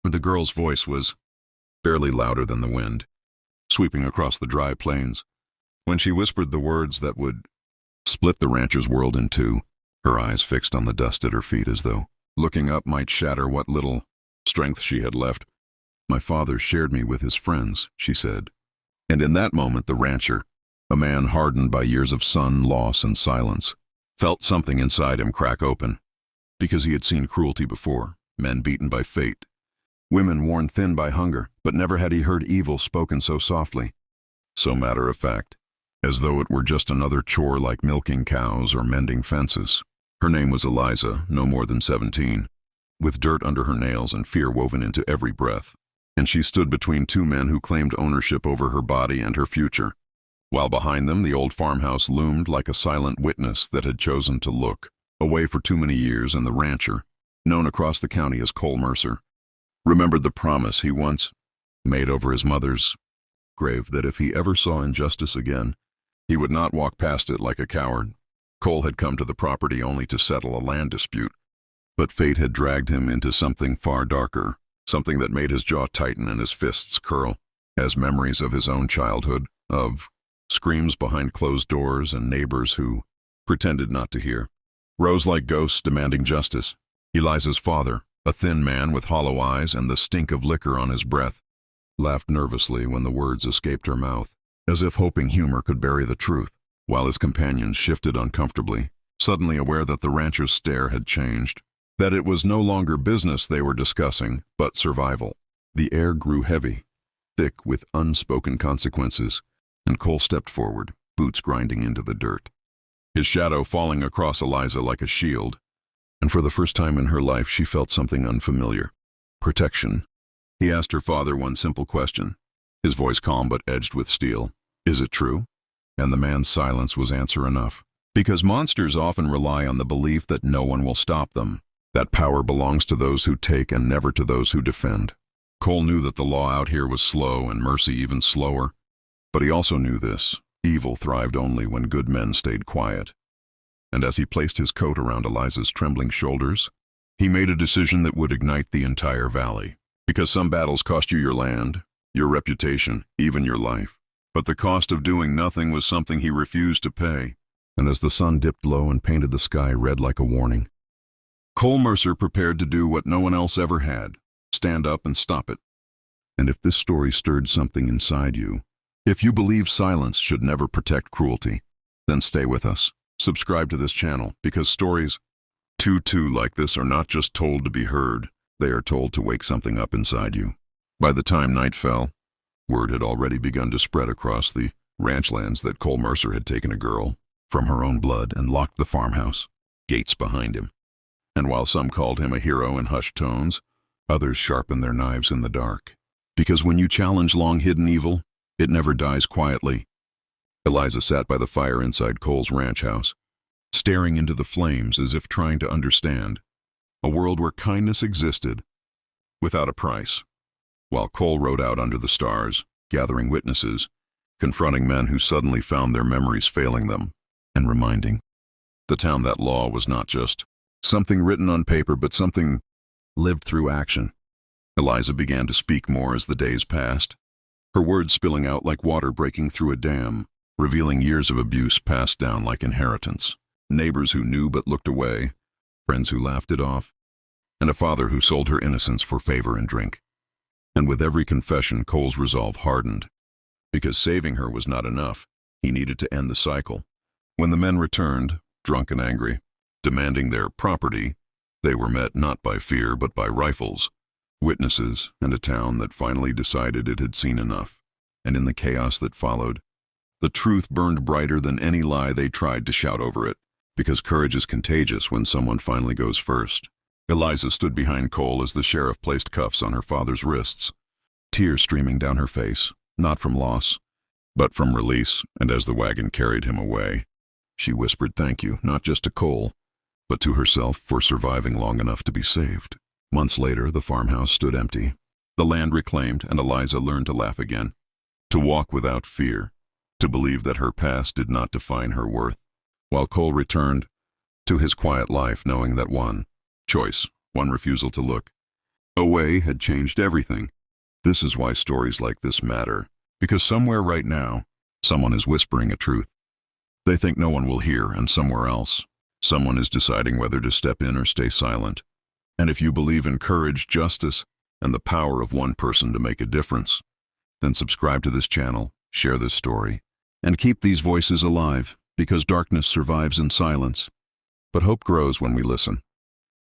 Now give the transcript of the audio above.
The girl's voice was barely louder than the wind, sweeping across the dry plains. When she whispered the words that would split the rancher's world in two, her eyes fixed on the dust at her feet as though looking up might shatter what little strength she had left. "My father shared me with his friends," she said. And in that moment the rancher, a man hardened by years of sun, loss, and silence, felt something inside him crack open. Because he had seen cruelty before, men beaten by fate, women worn thin by hunger, but never had he heard evil spoken so softly, so matter-of-fact, as though it were just another chore like milking cows or mending fences. Her name was Eliza, no more than 17, with dirt under her nails and fear woven into every breath. And she stood between two men who claimed ownership over her body and her future, while behind them the old farmhouse loomed like a silent witness that had chosen to look away for too many years, and the rancher, known across the county as Cole Mercer, remembered the promise he once made over his mother's grave that if he ever saw injustice again, he would not walk past it like a coward. Cole had come to the property only to settle a land dispute, but fate had dragged him into something far darker, something that made his jaw tighten and his fists curl, as memories of his own childhood, of screams behind closed doors and neighbors who pretended not to hear, rose like ghosts demanding justice. Eliza's father, a thin man with hollow eyes and the stink of liquor on his breath, laughed nervously when the words escaped her mouth, as if hoping humor could bury the truth, while his companions shifted uncomfortably, suddenly aware that the rancher's stare had changed, that it was no longer business they were discussing, but survival. The air grew heavy, thick with unspoken consequences, and Cole stepped forward, boots grinding into the dirt, his shadow falling across Eliza like a shield. And for the first time in her life she felt something unfamiliar. Protection. He asked her father one simple question, his voice calm but edged with steel. "Is it true?" And the man's silence was answer enough. Because monsters often rely on the belief that no one will stop them, that power belongs to those who take and never to those who defend. Cole knew that the law out here was slow and mercy even slower, but he also knew this: evil thrived only when good men stayed quiet. And as he placed his coat around Eliza's trembling shoulders, he made a decision that would ignite the entire valley. Because some battles cost you your land, your reputation, even your life. But the cost of doing nothing was something he refused to pay. And as the sun dipped low and painted the sky red like a warning, Cole Mercer prepared to do what no one else ever had: stand up and stop it. And if this story stirred something inside you, if you believe silence should never protect cruelty, then stay with us. Subscribe to this channel, because stories too like this are not just told to be heard, they are told to wake something up inside you. By the time night fell, word had already begun to spread across the ranchlands that Cole Mercer had taken a girl from her own blood and locked the farmhouse gates behind him. And while some called him a hero in hushed tones, others sharpened their knives in the dark. Because when you challenge long-hidden evil, it never dies quietly. Eliza sat by the fire inside Cole's ranch house, staring into the flames as if trying to understand a world where kindness existed without a price, while Cole rode out under the stars, gathering witnesses, confronting men who suddenly found their memories failing them, and reminding the town that law was not just something written on paper, but something lived through action. Eliza began to speak more as the days passed, her words spilling out like water breaking through a dam, revealing years of abuse passed down like inheritance, neighbors who knew but looked away, friends who laughed it off, and a father who sold her innocence for favor and drink. And with every confession, Cole's resolve hardened. Because saving her was not enough, he needed to end the cycle. When the men returned, drunk and angry, demanding their property, they were met not by fear but by rifles, witnesses, and a town that finally decided it had seen enough. And in the chaos that followed, the truth burned brighter than any lie they tried to shout over it, because courage is contagious when someone finally goes first. Eliza stood behind Cole as the sheriff placed cuffs on her father's wrists, tears streaming down her face, not from loss, but from release. And as the wagon carried him away, she whispered thank you, not just to Cole, but to herself for surviving long enough to be saved. Months later, the farmhouse stood empty, the land reclaimed, and Eliza learned to laugh again, to walk without fear, to believe that her past did not define her worth, while Cole returned to his quiet life knowing that one choice, one refusal to look, away had changed everything. This is why stories like this matter, because somewhere right now, someone is whispering a truth. They think no one will hear, and somewhere else, someone is deciding whether to step in or stay silent. And if you believe in courage, justice, and the power of one person to make a difference, then subscribe to this channel, share this story, and keep these voices alive, because darkness survives in silence. But hope grows when we listen.